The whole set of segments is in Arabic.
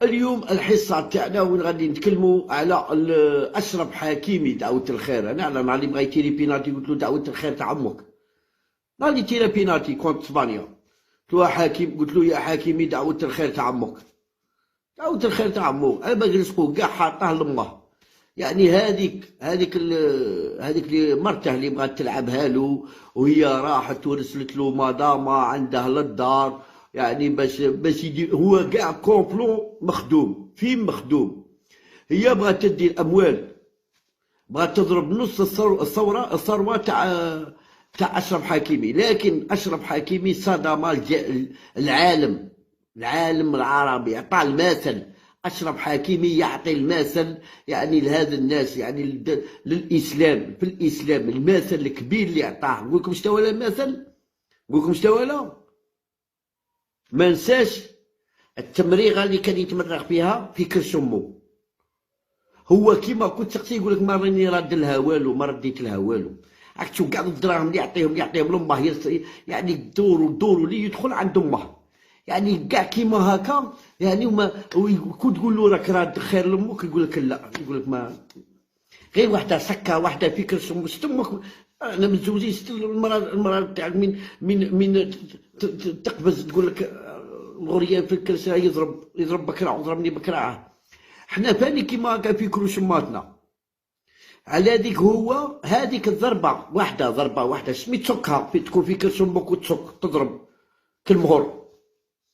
اليوم الحصة تاعنا وين غادي نتكلموا على أشرف حكيمي دعوة الخير. أنا على نهار اللي بغا يتيري بينالتي قلت له دعوة الخير تاع عمك. نهار اللي تيرا بينالتي كونت اسبانيا قلت له يا حكيمي دعوة الخير تاع عمك. دعوة الخير تاع عمو أنا باغي نسقو كاع حاطاه لأمه. يعني هذيك اللي مرته اللي بغات تلعبها له وهي راحت ورسلت له مدامة عنده للدار، يعني باش يدير هو كاع كومبلون مخدوم فيلم مخدوم. هي بغات تدي الاموال، بغات تضرب نص الثروه تاع اشرف حكيمي، لكن اشرف حكيمي صدم العالم العربي، عطى المثل. اشرف حكيمي يعطي المثل يعني لهذا الناس، يعني للاسلام، في الاسلام المثل الكبير اللي عطاه. نقول لكم شتا ولا المثل، نقول لكم شتا ولا ما نساش التمريغه اللي كان يتمرغ فيها في كرش امه. هو كيما كنت تسقسي يقول لك ما راني راد لها والو، ما رديت لها والو. راك تشوف كاع الدراهم اللي يعطيهم لامه، يعني دوروا اللي يدخل عند امه، يعني كاع كيما هكا. يعني وما كون تقول له راك راد خير لامك يقول لك لا، يقول لك ما غير وحده سكه وحده في كرش امك. شت امك انا متزوجين، شت المراه تاعك من تقفز تقول لك الغريان في الكرش يضرب بكراع وضربني بكراعه. حنا فاني كيما هكا في كروش اماتنا. على هذيك الضربه واحده سميت تسكها تكون في كرش امك وتسك تضرب كالمغر،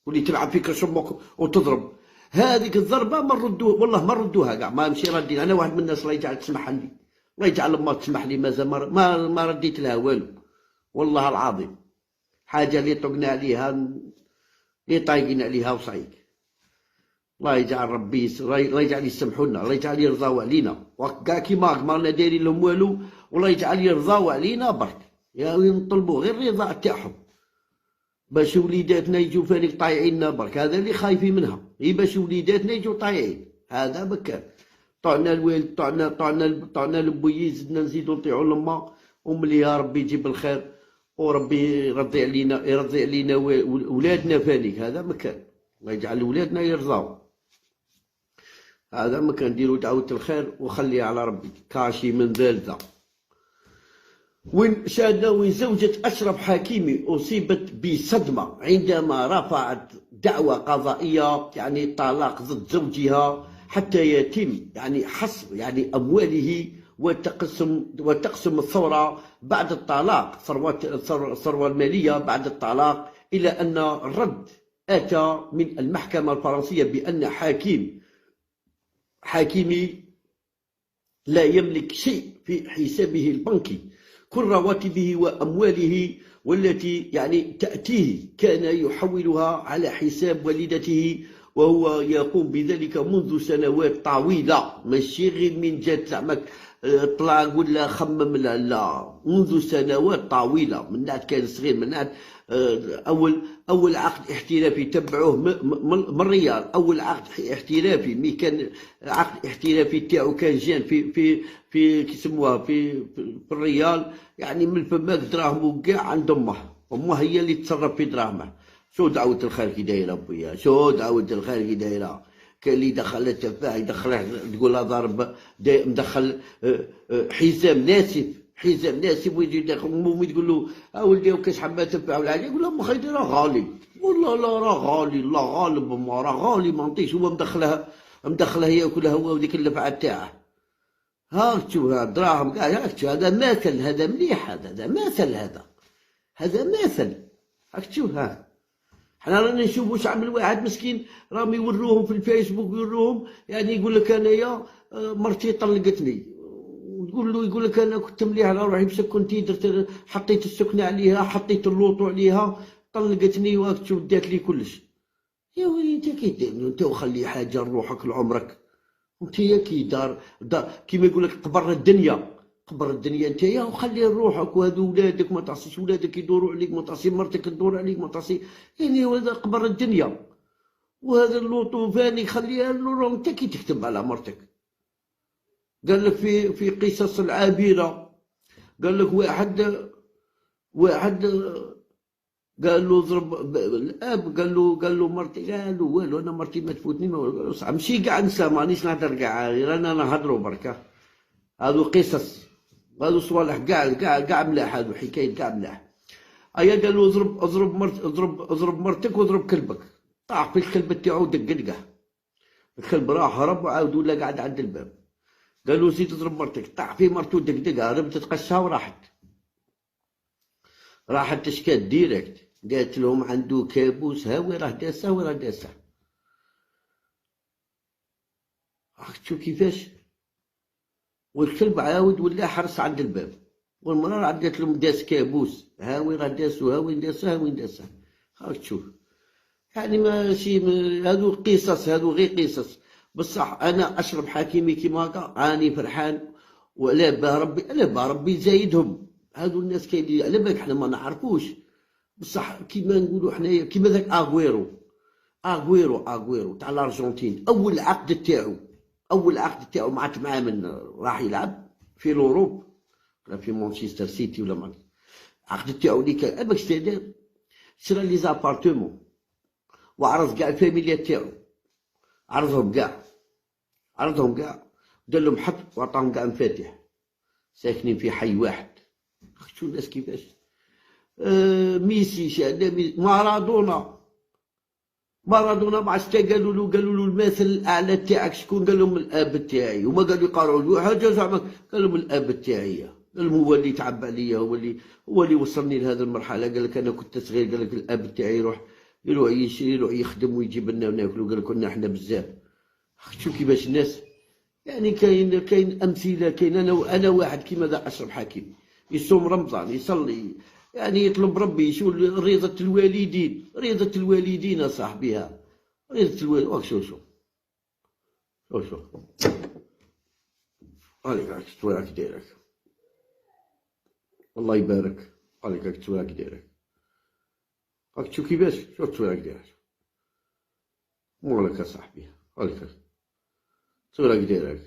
واللي تلعب في كرش امك وتضرب. هذيك الضربه ما نردوها، والله ما نردوها كاع، ما نمشي ردين. انا واحد من الناس الله يجعل تسمح لي، الله يجعل ما تسمح لي، مازال ما رديت لها والو، والله العظيم. حاجه اللي طقنا عليها، اللي طايقين عليها وصعيد. الله يجعل ربي الله يجعل يسمحوا لنا، الله يجعل يرضاو علينا، وكاع كيما ما رانا دايرين لهم والو، والله يجعل يرضاو علينا برك. يعني نطلبوا غير الرضا تاعهم باش وليداتنا يجوا فانيك طايعيننا برك. هذا اللي خايفين منها، هي باش وليداتنا يجوا طايعين. هذا بكا طعنا الوالد، طعنا لبويي، زدنا نزيدو نطيعو لما. وملي يا ربي يجيب الخير وربي يرضي علينا ولادنا فانيك. هذا مكان الله يجعل ولادنا يرضاو. هذا ما كنديرو دعوة الخير وخليها على ربي. كاشي من ذلذة وين شاهدنا وين زوجة أشرف حكيمي أصيبت بصدمة عندما رفعت دعوى قضائية، يعني طلاق ضد زوجها، حتى يتم يعني حصر يعني أمواله وتقسم الثروة بعد الطلاق، الثروة المالية بعد الطلاق. إلى أن الرد أتى من المحكمة الفرنسية بأن حكيمي لا يملك شيء في حسابه البنكي، كل رواتبه وأمواله والتي يعني تأتيه كان يحولها على حساب والدته، وهو يقوم بذلك منذ سنوات طويلة. ماشي غير من جات زعما طلاق ولا خمم، لا منذ سنوات طويلة. من بعد كان صغير، من بعد أول عقد احترافي تبعوه من الريال. أول عقد احترافي مي كان عقد احترافي تاعو كان جان في كيسموها في الريال، يعني من فماك دراهمو كاع عند أمه هي اللي تصرف في دراهمه. شو دعوة الخير كي دايرة بويا، شو دعوة الخير كي دايرة. كان اللي دخل التفاح يدخله تقول ضارب مدخل حزام ناسف ويجي داخل امه تقول له ولدي وكاش حبه تفاح ولا حاجه، يقول لها ام خيدي راه غالي. والله لا راه غالي، الله غالب امه راه غالي ما نطيش. هو مدخلها ياكلها هو وديك اللفعه تاعه. ها تشوف الدراهم كاع، هاك تشوف هذا مثل، هذا مليح، هذا مثل، هذا مثل. هاك تشوف ها حنا رانا نشوفوا شعب الواحد مسكين راهم يوروهم في الفيسبوك، يوروهم يعني يقول لك انايا مرتي طلقتني، يقول لك انا كنت مليح على روحي بسكنتي، درت حطيت السكنه عليها، حطيت اللوطو عليها، طلقتني وهاك تشوف دات لي كلش. يا ولدي انت كي دير انت وخلي حاجه لروحك لعمرك. انت يا كي دار كيما يقول لك قبر الدنيا انت يا وخلي لروحك، وهذو ولادك ما تعصيش ولادك يدوروا عليك، ما تعصي مرتك تدور عليك، ما تعصي يعني هذا قبر الدنيا. وهذا اللوطو فاني خليها له انت كي تكتب على مرتك. قال لك في قصص العابرة، قال لك واحد قال له الاب قال له مرتي، قال له والو انا مرتي ما تفوتني ما والو. قال له صح ماشي كاع نسى مانيش نهضر كاع، غير انا نهضروا بركا. هادو قصص، هادو صوالح كاع ملاح، هادو حكاية كاع ملاح. ايا قال له اضرب مرتك واضرب كلبك. طاح في الكلب تاعو دق كاع. الكلب راح هرب وعاود ولا قاعد عند الباب. قال له زيد اضرب مرتك، طاح في مرتو دقدقها، ربطت قشها راحت تشكات ديريكت. قالت لهم عنده كابوس، هاوي راه داسه وراه داسه. راك تشوف كيفاش. والكلب عاود ولا حرس عند الباب، والمرأة عاد قالت لهم داس كابوس، هاوي راه داسو، هاوي داسه هاوي داسه. راك تشوف يعني ماشي هادو قصص، هادو غير قصص. بصح انا اشرف حكيمي كيما هكا راني فرحان، وعلى باه ربي، على باه ربي يزايدهم. هادو الناس كاينين على بالك حنا ما نعرفوش، بصح كيما نقولوا حنايا كيما ذاك اغويرو تاع الارجنتين. اول عقد تاعو مع من راح يلعب في الاوروب، ولا في مانشستر سيتي ولا ما. العقد تاعو اللي كان اباك تدير، شرا لي زابارتمون وعرض كاع الفاميليا تاعو، عرضهم كاع دار لهم حط وعطاهم كاع مفاتيح، ساكنين في حي واحد. شو الناس كيفاش. ميسي مارادونا مع شتا قالوا له المثل الاعلى تاعك شكون؟ قال لهم الاب تاعي. وما قالوا يقارعوا له حاجه زعما، قال لهم الاب تاعي. قال لهم هو اللي تعب عليا، هو اللي وصلني لهذه المرحله. قال لك انا كنت صغير، قال لك الاب تاعي يروح يخدم ويجيب لنا وناكلوا. قال لك كنا احنا بزاف. شوف كيفاش الناس يعني. كاين امثله، كاين انا واحد كيما ذا اشرف حكيم يصوم رمضان، يصلي، يعني يطلب ربي شو رضا الوالدين اصاحبي. رضا الوالدين. شو عليك راك راك دايرك، الله يبارك عليك راك راك دايرك. راك تشوف كيفاش، شوف راك دايرك مولك اصاحبي، عليك راك دايرك.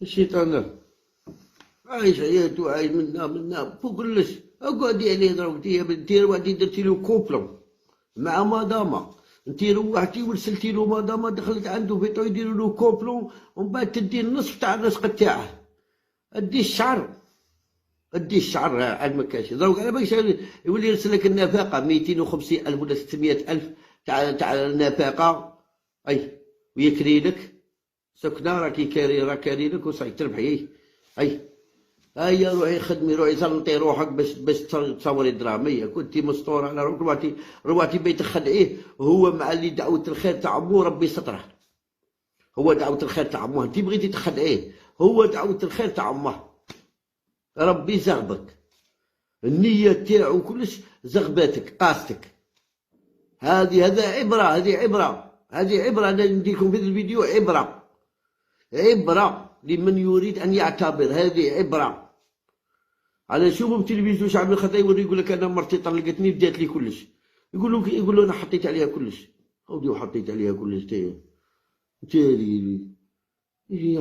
الشيطان عايش حياته، عايش منا فوق كلش. اقعد يعني يضرب انت روحتي درتي له كوبلون مع مداما، انت روحتي ورسلتي له مداما، دخلت عنده بيتو يديروا له كوبلون، ومن بعد تدي النصف تاع الرزق تاعه. ادي الشعر عاد ما كاش. دروك على بالك يولي يرسل لك النفقه 250 الف ولا 600 الف تاع النفقه، اي ويكري لك سكنه، راكي كاري لك وصاي تربحي. هيا روحي خدمي، روحي سلطي روحك باش تصوري دراميه. كنتي مسطوره على روحتي بيت خدعيه. هو مع اللي دعوه الخير تاع عمو ربي ستره. هو دعوه الخير تاع عمه، انت بغيتي تخدعيه، هو دعوه الخير تاع عمه ربي زغبك. النيه تاعو كلش زغباتك قاستك. هذه عبره انا نديكم في الفيديو، عبره لمن يريد ان يعتبر. هذه عبره. على شوفوا بالتلفزيون شعب الخطا يوري يقول لك انا مرتي طلقتني دات لي كلش. يقول له انا حطيت عليها كلش. اودي وحطيت عليها كلش تاهي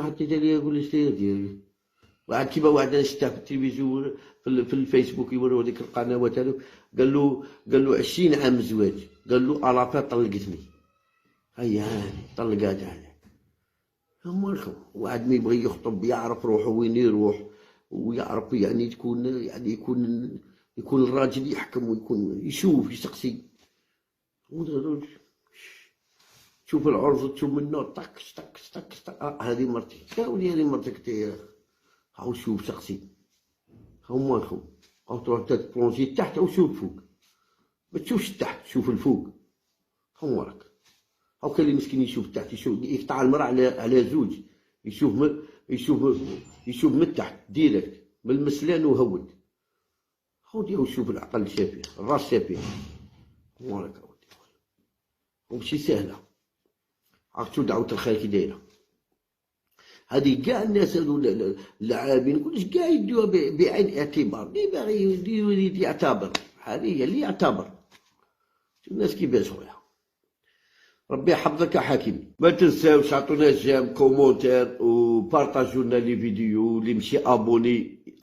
حطيت عليها كلش تاهي. واحد كيما واحد انا شفتها في التلفزيون في الفيسبوك يوروا هذيك القنوات هذوك. قال له 20 عام زواج، قال له الافات طلقتني. هيا طلقات هذه. مالكم واحد ما يبغي يخطب يعرف روحه وين يروح، ويعرف يعني يكون الراجل يحكم، ويكون يشوف يسقسي. تشوف العرض تشوف منه طق طق طق طق. هذه مرتي، ولي هذه مرتك انت. هاو شوف سقسي، هاو مالكم. هاو تروح تبلونجي تحت او شوف فوق، ما تشوفش تحت شوف الفوق. هاو مالك. هاو كان اللي مسكين يشوف تحت، يقطع المرأة على زوج، يشوف من تحت ديريكت من المسلان وهود. هاودي وشوف العقل شافيه، الراس شافيه. مالك اودي ومشي سهله. عرفتو دعوة الخير كي دايره. هذه كاع الناس هذو اللاعبين كلش كاع يدوها بعين الاعتبار. اللي باغي يريد يعتبر، هذه هي اللي يعتبر. الناس كيفاش خويا. ربي يحفظك يا حكيم. ما تنساوش عطونا جيم كومونتير وبارطاجوا لنا لي فيديو. اللي مشي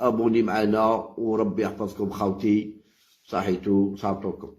ابوني معنا، وربي يحفظكم خاوتي. صحيتو صابتوكم.